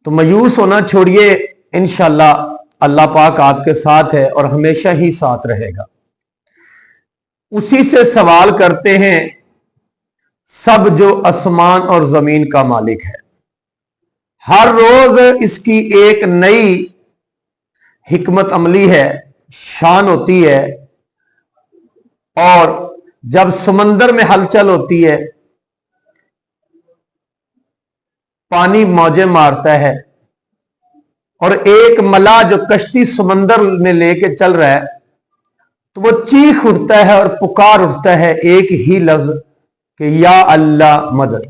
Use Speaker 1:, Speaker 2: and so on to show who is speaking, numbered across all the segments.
Speaker 1: تو مایوس ہونا چھوڑیے، انشاءاللہ اللہ پاک آپ کے ساتھ ہے اور ہمیشہ ہی ساتھ رہے گا۔ اسی سے سوال کرتے ہیں سب جو آسمان اور زمین کا مالک ہے۔ ہر روز اس کی ایک نئی حکمت عملی ہے، شان ہوتی ہے، اور جب سمندر میں ہلچل ہوتی ہے، پانی موجیں مارتا ہے، اور ایک ملا جو کشتی سمندر میں لے کے چل رہا ہے تو وہ چیخ اٹھتا ہے اور پکار اٹھتا ہے ایک ہی لفظ کہ یا اللہ مدد۔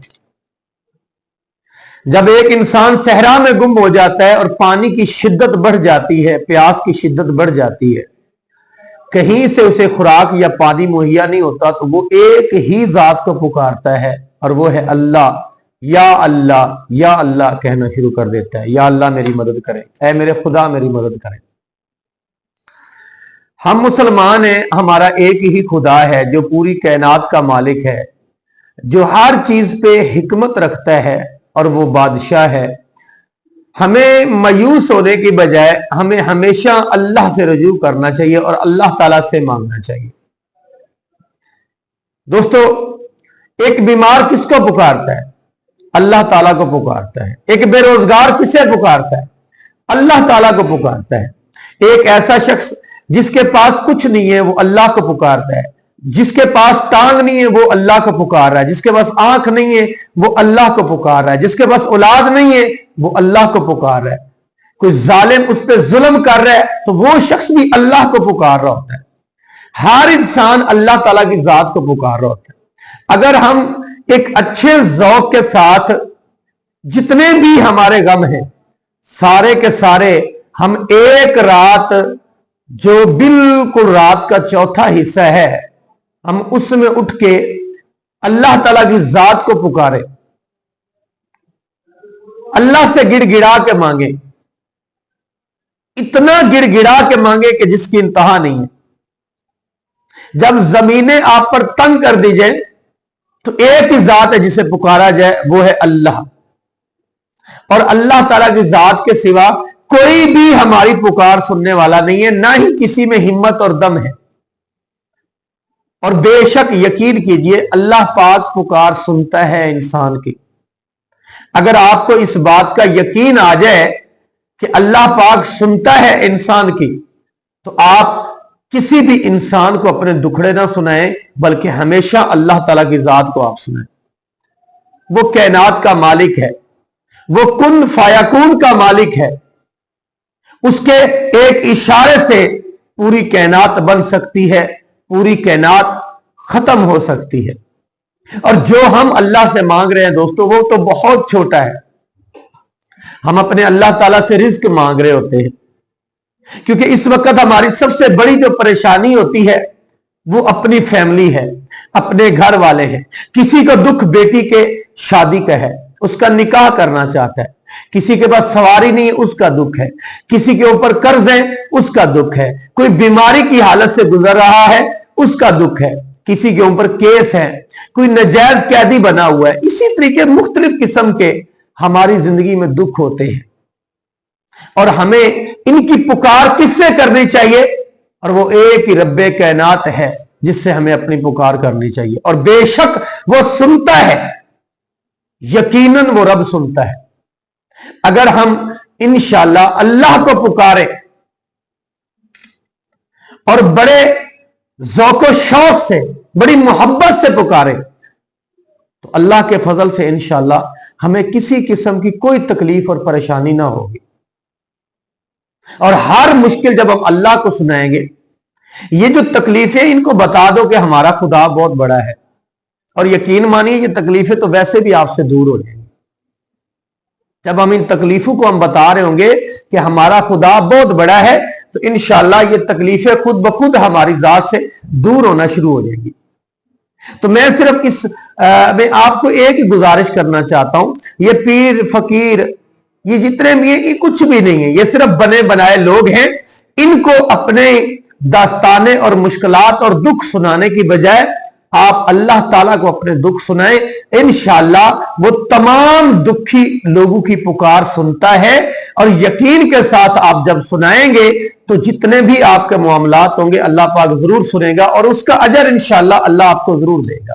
Speaker 1: جب ایک انسان صحرا میں گم ہو جاتا ہے اور پانی کی شدت بڑھ جاتی ہے، پیاس کی شدت بڑھ جاتی ہے، کہیں سے اسے خوراک یا پانی مہیا نہیں ہوتا، تو وہ ایک ہی ذات کو پکارتا ہے اور وہ ہے اللہ۔ یا اللہ کہنا شروع کر دیتا ہے، یا اللہ میری مدد کرے، اے میرے خدا میری مدد کرے۔ ہم مسلمان ہیں، ہمارا ایک ہی خدا ہے جو پوری کائنات کا مالک ہے، جو ہر چیز پہ حکمت رکھتا ہے اور وہ بادشاہ ہے۔ ہمیں مایوس ہونے کی بجائے ہمیں ہمیشہ اللہ سے رجوع کرنا چاہیے اور اللہ تعالیٰ سے مانگنا چاہیے۔ دوستو، ایک بیمار کس کو پکارتا ہے؟ اللہ تعالیٰ کو پکارتا ہے۔ ایک بے روزگار کسے پکارتا ہے؟ اللہ تعالیٰ کو پکارتا ہے۔ ایک ایسا شخص جس کے پاس کچھ نہیں ہے وہ اللہ کو پکارتا ہے، جس کے پاس ٹانگ نہیں ہے وہ اللہ کو پکار رہا ہے، جس کے پاس آنکھ نہیں ہے وہ اللہ کو پکار رہا ہے، جس کے پاس اولاد نہیں ہے وہ اللہ کو پکار رہا ہے۔ کوئی ظالم اس پہ ظلم کر رہا ہے تو وہ شخص بھی اللہ کو پکار رہا ہوتا ہے۔ ہر انسان اللہ تعالیٰ کی ذات کو پکار رہا ہوتا ہے۔ اگر ہم ایک اچھے ذوق کے ساتھ جتنے بھی ہمارے غم ہیں سارے کے سارے ہم ایک رات جو بالکل رات کا چوتھا حصہ ہے ہم اس میں اٹھ کے اللہ تعالیٰ کی ذات کو پکارے، اللہ سے گڑ گڑا کے مانگے، اتنا گڑ گڑا کے مانگے کہ جس کی انتہا نہیں ہے۔ جب زمینیں آپ پر تنگ کر دی جائیں تو ایک ہی ذات ہے جسے پکارا جائے، وہ ہے اللہ، اور اللہ تعالیٰ کی ذات کے سوا کوئی بھی ہماری پکار سننے والا نہیں ہے، نہ ہی کسی میں ہمت اور دم ہے۔ اور بے شک یقین کیجئے اللہ پاک پکار سنتا ہے انسان کی۔ اگر آپ کو اس بات کا یقین آ جائے کہ اللہ پاک سنتا ہے انسان کی، تو آپ کسی بھی انسان کو اپنے دکھڑے نہ سنائیں، بلکہ ہمیشہ اللہ تعالیٰ کی ذات کو آپ سنائیں۔ وہ کائنات کا مالک ہے، وہ کن فیکون کا مالک ہے، اس کے ایک اشارے سے پوری کائنات بن سکتی ہے، پوری کائنات ختم ہو سکتی ہے۔ اور جو ہم اللہ سے مانگ رہے ہیں دوستو وہ تو بہت چھوٹا ہے۔ ہم اپنے اللہ تعالیٰ سے رزق مانگ رہے ہوتے ہیں، کیونکہ اس وقت ہماری سب سے بڑی جو پریشانی ہوتی ہے وہ اپنی فیملی ہے، اپنے گھر والے ہیں۔ کسی کو دکھ بیٹی کے شادی کا ہے، اس کا نکاح کرنا چاہتا ہے، کسی کے پاس سواری نہیں ہے، اس کا دکھ ہے، کسی کے اوپر قرض ہے، اس کا دکھ ہے، کوئی بیماری کی حالت سے گزر رہا ہے، اس کا دکھ ہے، کسی کے اوپر کیس ہے، کوئی ناجائز قیدی بنا ہوا ہے۔ اسی طریقے مختلف قسم کے ہماری زندگی میں دکھ ہوتے ہیں، اور ہمیں ان کی پکار کس سے کرنی چاہیے؟ اور وہ ایک ہی رب کائنات ہے جس سے ہمیں اپنی پکار کرنی چاہیے، اور بے شک وہ سنتا ہے، یقیناً وہ رب سنتا ہے۔ اگر ہم انشاءاللہ اللہ کو پکاریں اور بڑے ذوق و شوق سے، بڑی محبت سے پکاریں، تو اللہ کے فضل سے انشاءاللہ ہمیں کسی قسم کی کوئی تکلیف اور پریشانی نہ ہوگی۔ اور ہر مشکل جب ہم اللہ کو سنائیں گے، یہ جو تکلیفیں ان کو بتا دو کہ ہمارا خدا بہت بڑا ہے، اور یقین مانیے یہ تکلیفیں تو ویسے بھی آپ سے دور ہو جائیں گی۔ جب ہم ان تکلیفوں کو ہم بتا رہے ہوں گے کہ ہمارا خدا بہت بڑا ہے، تو انشاءاللہ یہ تکلیفیں خود بخود ہماری ذات سے دور ہونا شروع ہو جائیں گی۔ تو میں صرف اس میں آپ کو ایک ہی گزارش کرنا چاہتا ہوں، یہ پیر فقیر یہ جتنے بھی ہیں یہ کچھ بھی نہیں ہے، یہ صرف بنے بنائے لوگ ہیں۔ ان کو اپنے داستانے اور مشکلات اور دکھ سنانے کی بجائے آپ اللہ تعالیٰ کو اپنے دکھ سنائیں، انشاءاللہ وہ تمام دکھی لوگوں کی پکار سنتا ہے، اور یقین کے ساتھ آپ جب سنائیں گے تو جتنے بھی آپ کے معاملات ہوں گے اللہ پاک ضرور سنے گا، اور اس کا اجر انشاءاللہ اللہ آپ کو ضرور دے گا۔